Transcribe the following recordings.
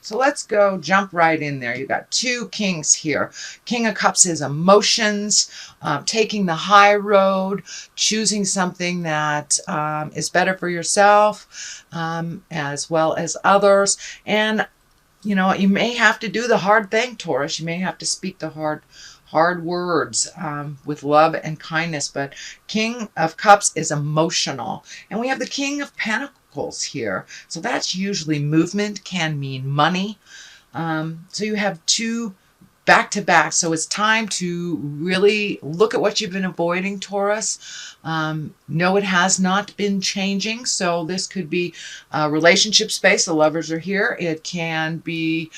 So let's go jump right in there. You got two kings here. King of Cups is emotions, taking the high road, choosing something that is better for yourself as well as others. And you know, you may have to do the hard thing, Taurus. You may have to speak the hard words with love and kindness. But King of Cups is emotional. And we have the King of Pentacles here. So that's usually movement, can mean money. So you have two back to back. So it's time to really look at what you've been avoiding, Taurus. No, it has not been changing. So this could be relationship space. The lovers are here. It can be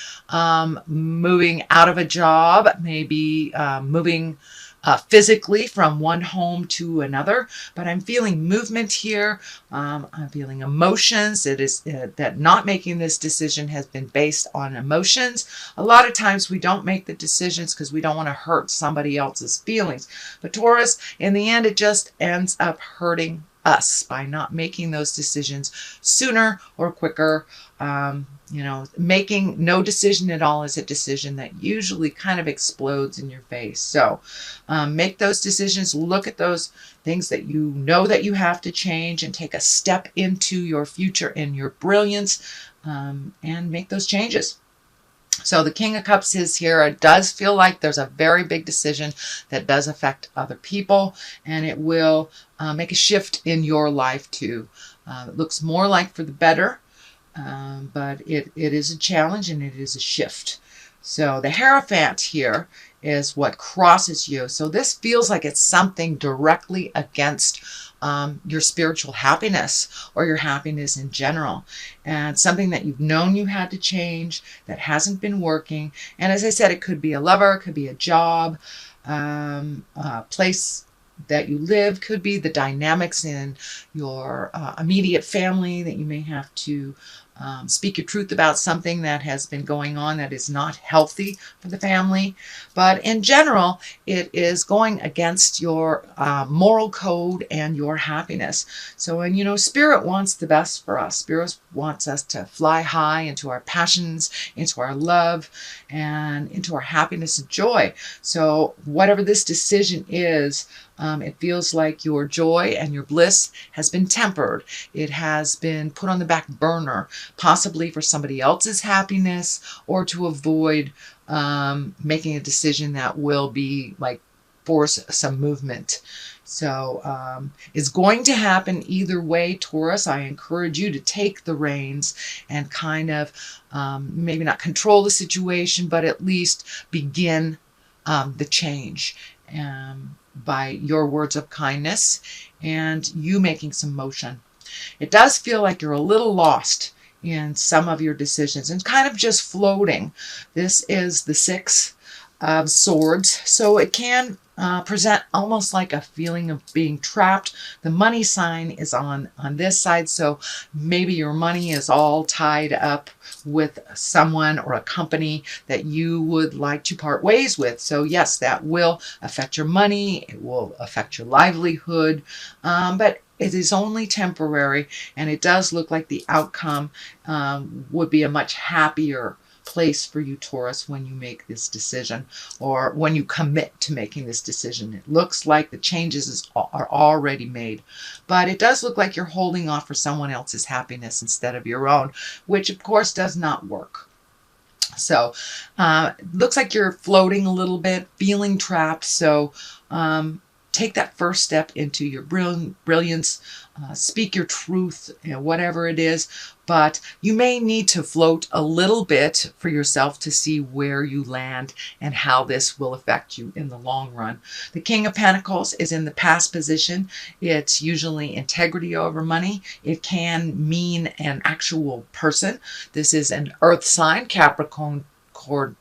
moving out of a job, maybe moving physically from one home to another, but I'm feeling movement here. I'm feeling emotions. It is that not making this decision has been based on emotions. A lot of times we don't make the decisions because we don't want to hurt somebody else's feelings. But Taurus, in the end, it just ends up hurting us by not making those decisions sooner or quicker. You know, making no decision at all is a decision that usually kind of explodes in your face. So make those decisions, look at those things that you know that you have to change, and take a step into your future and your brilliance, and make those changes. So the King of Cups is here. It does feel like there's a very big decision that does affect other people, and it will make a shift in your life too. It looks more like for the better, but it is a challenge and it is a shift. So the Hierophant here is what crosses you. So this feels like it's something directly against your spiritual happiness or your happiness in general, and something that you've known you had to change that hasn't been working. And as I said, it could be a lover, it could be a job, a place that you live, could be the dynamics in your immediate family that you may have to speak your truth about something that has been going on that is not healthy for the family. But in general, it is going against your moral code and your happiness. So, and you know, Spirit wants the best for us. Spirit wants us to fly high into our passions, into our love, and into our happiness and joy. So whatever this decision is, it feels like your joy and your bliss has been tempered. It has been put on the back burner, possibly for somebody else's happiness, or to avoid making a decision that will be like force some movement. So it's going to happen either way, Taurus. I encourage you to take the reins and kind of maybe not control the situation, but at least begin the change by your words of kindness and you making some motion. It does feel like you're a little lost in some of your decisions and kind of just floating. This is the Six of Swords, so it can present almost like a feeling of being trapped. The money sign is on this side, so maybe your money is all tied up with someone or a company that you would like to part ways with. So yes, that will affect your money, it will affect your livelihood, but it is only temporary, and it does look like the outcome would be a much happier place for you, Taurus, when you make this decision, or when you commit to making this decision. It looks like the changes are already made, but it does look like you're holding on for someone else's happiness instead of your own, which of course does not work. So looks like you're floating a little bit, feeling trapped. So take that first step into your brilliance, speak your truth, you know, whatever it is. But you may need to float a little bit for yourself to see where you land and how this will affect you in the long run. The King of Pentacles is in the past position. It's usually integrity over money. It can mean an actual person. This is an earth sign, Capricorn,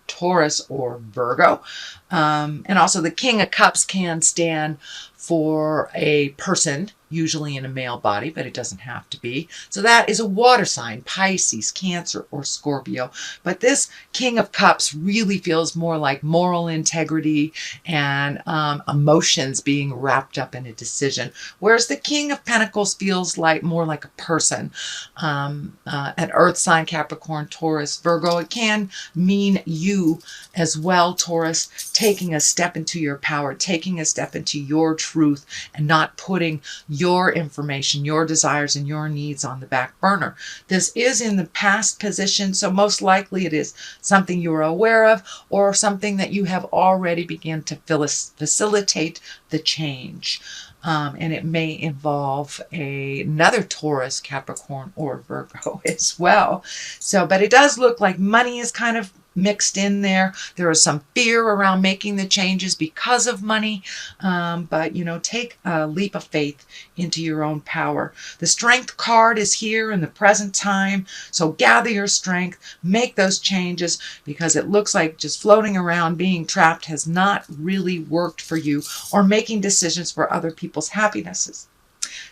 Taurus, or Virgo. And also the King of Cups can stand for a person, usually in a male body, but it doesn't have to be. So that is a water sign, Pisces, Cancer, or Scorpio. But this King of Cups really feels more like moral integrity and emotions being wrapped up in a decision, whereas the King of Pentacles feels like more like a person, an earth sign, Capricorn, Taurus, Virgo. It can mean you as well, Taurus, taking a step into your power, taking a step into your truth, and not putting your information, your desires, and your needs on the back burner. This is in the past position, so most likely it is something you are aware of or something that you have already begun to facilitate the change. And it may involve another Taurus, Capricorn, or Virgo as well. So, but it does look like money is kind of mixed in there. There is some fear around making the changes because of money, but you know, take a leap of faith into your own power. The Strength card is here in the present time, so gather your strength, make those changes, because it looks like just floating around being trapped has not really worked for you, or making decisions for other people's happinesses.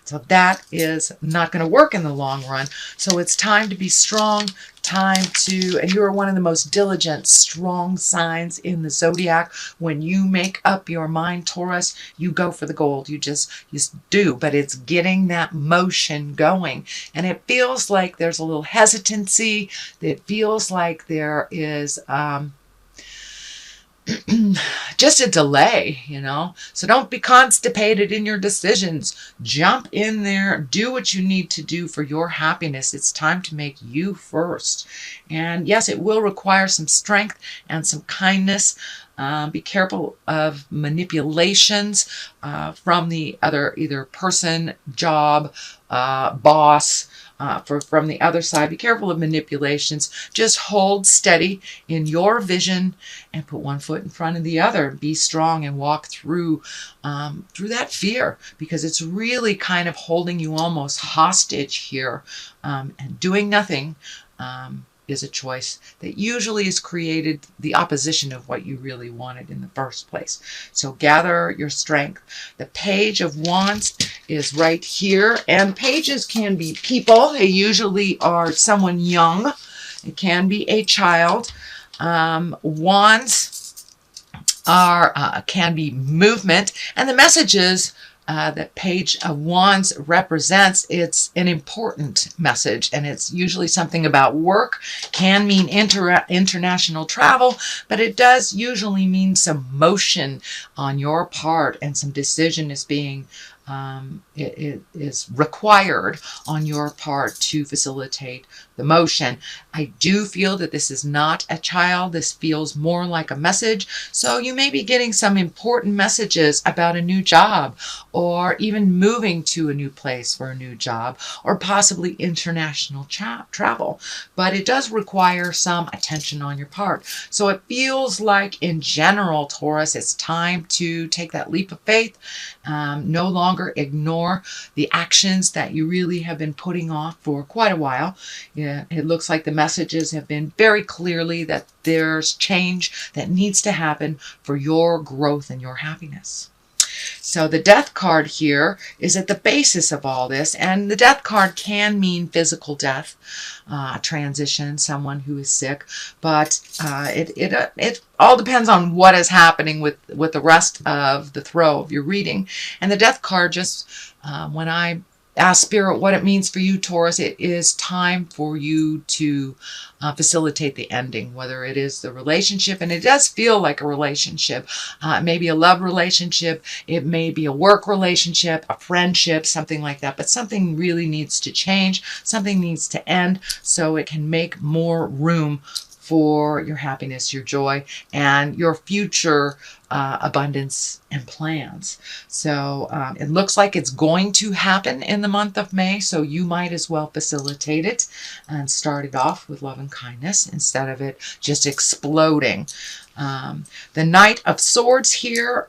So that is not going to work in the long run. So it's time to be strong, and you are one of the most diligent, strong signs in the zodiac. When you make up your mind, Taurus, you go for the gold. You just do, but it's getting that motion going. And it feels like there's a little hesitancy. It feels like there is just a delay, you know. So don't be constipated in your decisions. Jump in there, do what you need to do for your happiness. It's time to make you first. And yes, it will require some strength and some kindness. Be careful of manipulations from the other, either person, job, boss, from the other side. Be careful of manipulations. Just hold steady in your vision and put one foot in front of the other. Be strong and walk through that fear, because it's really kind of holding you almost hostage here, and doing nothing is a choice that usually is created the opposition of what you really wanted in the first place. So gather your strength. The Page of Wands is right here, and pages can be people. They usually are someone young. It can be a child. Wands are can be movement, and the messages that Page of Wands represents, it's an important message, and it's usually something about work. Can mean international travel, but it does usually mean some motion on your part, and some decision is being it is required on your part to facilitate the motion. I do feel that this is not a child. This feels more like a message. So you may be getting some important messages about a new job, or even moving to a new place for a new job, or possibly international travel. But it does require some attention on your part. So it feels like, in general, Taurus, it's time to take that leap of faith. No longer ignore the actions that you really have been putting off for quite a while. Yeah, it looks like the messages have been very clearly that there's change that needs to happen for your growth and your happiness. So the Death card here is at the basis of all this, and the Death card can mean physical death, transition, someone who is sick, but it all depends on what is happening with the rest of the throw of your reading. And the Death card, just when I ask Spirit what it means for you, Taurus, it is time for you to facilitate the ending, whether it is the relationship, and it does feel like a relationship. It may be a love relationship, it may be a work relationship, a friendship, something like that, but something really needs to change, something needs to end, so it can make more room for your happiness, your joy, and your future abundance and plans. So it looks like it's going to happen in the month of May, so you might as well facilitate it and start it off with love and kindness instead of it just exploding. The Knight of Swords here,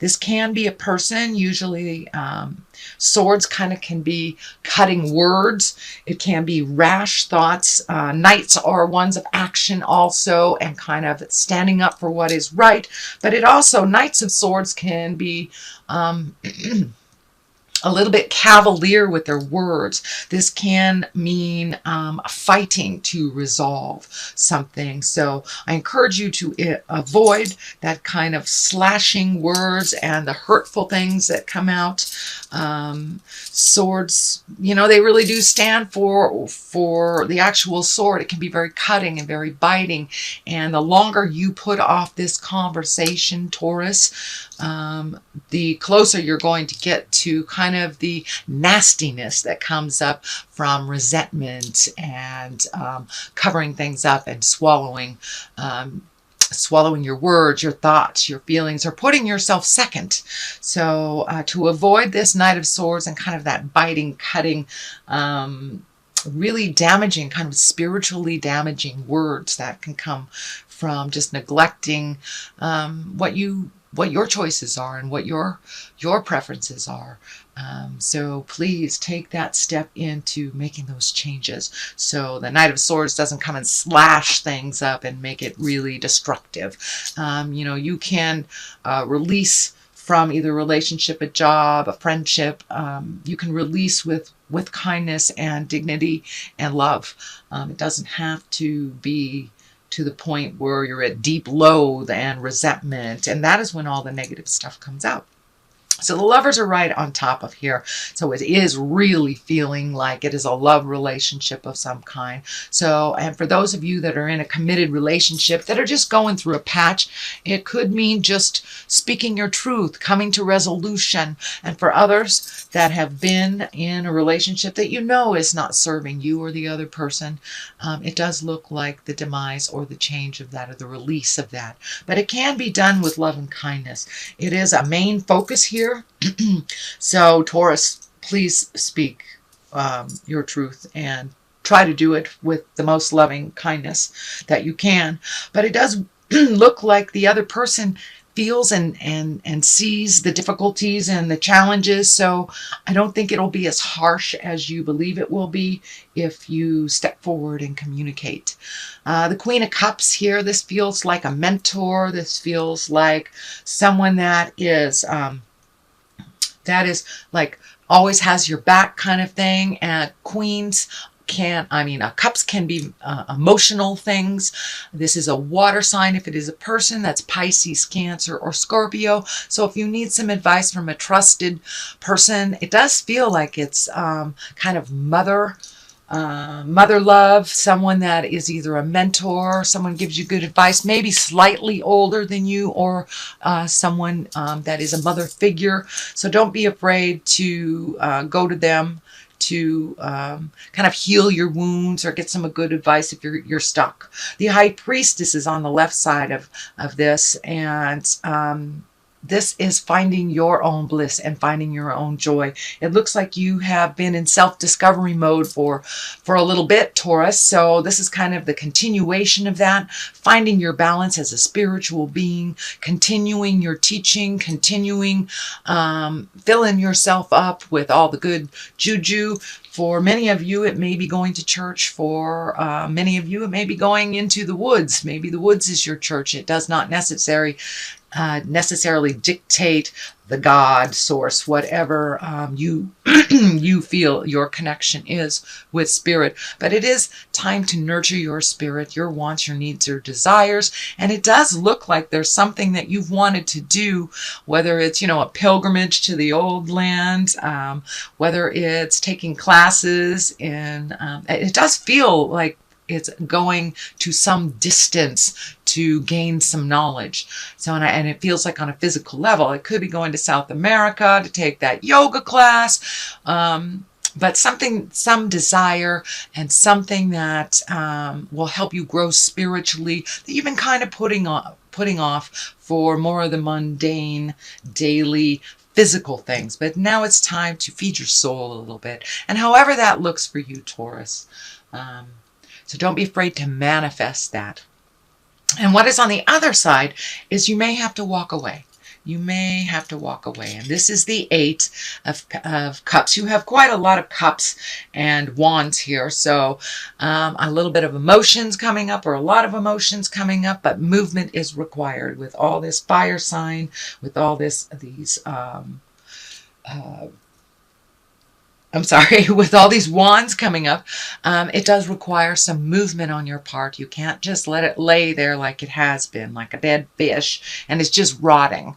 this can be a person. Usually swords kind of can be cutting words. It can be rash thoughts. Knights are ones of action also, and kind of standing up for what is right. But it also, Knights of Swords can be a little bit cavalier with their words. This can mean fighting to resolve something. So I encourage you to avoid that kind of slashing words and the hurtful things that come out. Swords, you know, they really do stand for the actual sword. It can be very cutting and very biting. And the longer you put off this conversation, Taurus, the closer you're going to get to kind of the nastiness that comes up from resentment and covering things up and swallowing your words, your thoughts, your feelings, or putting yourself second. So to avoid this Knight of Swords and kind of that biting, cutting, really damaging, kind of spiritually damaging words that can come from just neglecting what your choices are and what your preferences are. So please take that step into making those changes so the Knight of Swords doesn't come and slash things up and make it really destructive. You know, you can release from either a relationship, a job, a friendship. You can release with kindness and dignity and love. It doesn't have to be to the point where you're at deep loathe and resentment, and that is when all the negative stuff comes out. So the Lovers are right on top of here. So it is really feeling like it is a love relationship of some kind. So, and for those of you that are in a committed relationship that are just going through a patch, it could mean just speaking your truth, coming to resolution. And for others that have been in a relationship that you know is not serving you or the other person, it does look like the demise or the change of that or the release of that. But it can be done with love and kindness. It is a main focus here. So Taurus, please speak your truth and try to do it with the most loving kindness that you can. But it does look like the other person feels and sees the difficulties and the challenges. So I don't think it'll be as harsh as you believe it will be if you step forward and communicate. The Queen of Cups here, this feels like a mentor. This feels like someone that is like always has your back kind of thing. And queens cups can be emotional things. This is a water sign. If it is a person, that's Pisces, Cancer, or Scorpio. So if you need some advice from a trusted person, it does feel like it's kind of mother love, someone that is either a mentor, someone gives you good advice, maybe slightly older than you, or someone that is a mother figure. So don't be afraid to go to them to kind of heal your wounds or get some good advice if you're stuck. The High Priestess is on the left side of this, and this is finding your own bliss and finding your own joy. It looks like you have been in self-discovery mode for a little bit, Taurus. So this is kind of the continuation of that, finding your balance as a spiritual being, continuing your teaching, continuing filling yourself up with all the good juju. For many of you, it may be going to church. For many of you, it may be going into the woods. Maybe the woods is your church. It does not necessarily dictate the God, source, whatever you you feel your connection is with spirit. But it is time to nurture your spirit, your wants, your needs, your desires. And it does look like there's something that you've wanted to do, whether it's, a pilgrimage to the old land, whether it's taking classes in, it does feel like it's going to some distance to gain some knowledge. So, and it feels like on a physical level, it could be going to South America to take that yoga class, but some desire and something that will help you grow spiritually that you've been kind of putting off for more of the mundane, daily, physical things. But now it's time to feed your soul a little bit. And however that looks for you, Taurus. So don't be afraid to manifest that. And what is on the other side is you may have to walk away. You may have to walk away. And this is the Eight of Cups. You have quite a lot of cups and wands here. So a little bit of emotions coming up, or a lot of emotions coming up, but movement is required with all this fire sign, with all these I'm sorry, with all these wands coming up, it does require some movement on your part. You can't just let it lay there like it has been, like a dead fish, and it's just rotting.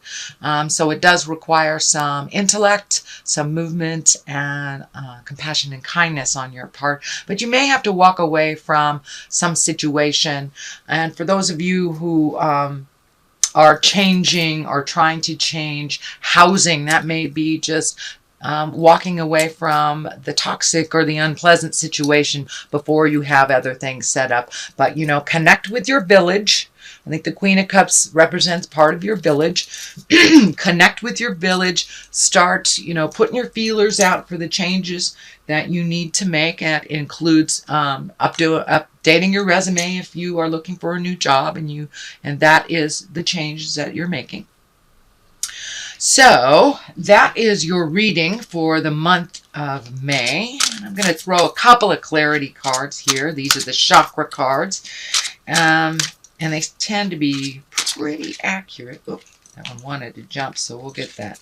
So it does require some intellect, some movement, and compassion and kindness on your part. But you may have to walk away from some situation. And for those of you who are changing or trying to change housing, that may be just walking away from the toxic or the unpleasant situation before you have other things set up. But, you know, connect with your village. I think the Queen of Cups represents part of your village. Connect with your village. Start, you know, putting your feelers out for the changes that you need to make. And it includes updating your resume if you are looking for a new job, and that is the changes that you're making. So that is your reading for the month of May. I'm going to throw a couple of clarity cards here. These are the chakra cards. And they tend to be pretty accurate. Oh, that one wanted to jump, so we'll get that.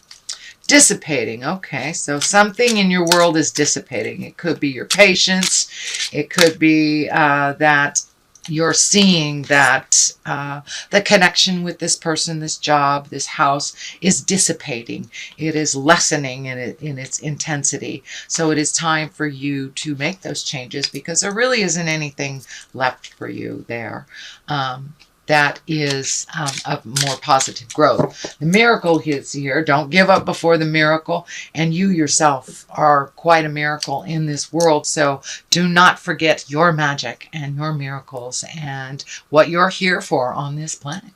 Dissipating. Okay, so something in your world is dissipating. It could be your patience. It could be that you're seeing that the connection with this person, this job, this house is dissipating. It is lessening in its intensity. So it is time for you to make those changes because there really isn't anything left for you there. That is of more positive growth. The miracle is here. Don't give up before the miracle. And you yourself are quite a miracle in this world. So do not forget your magic and your miracles and what you're here for on this planet.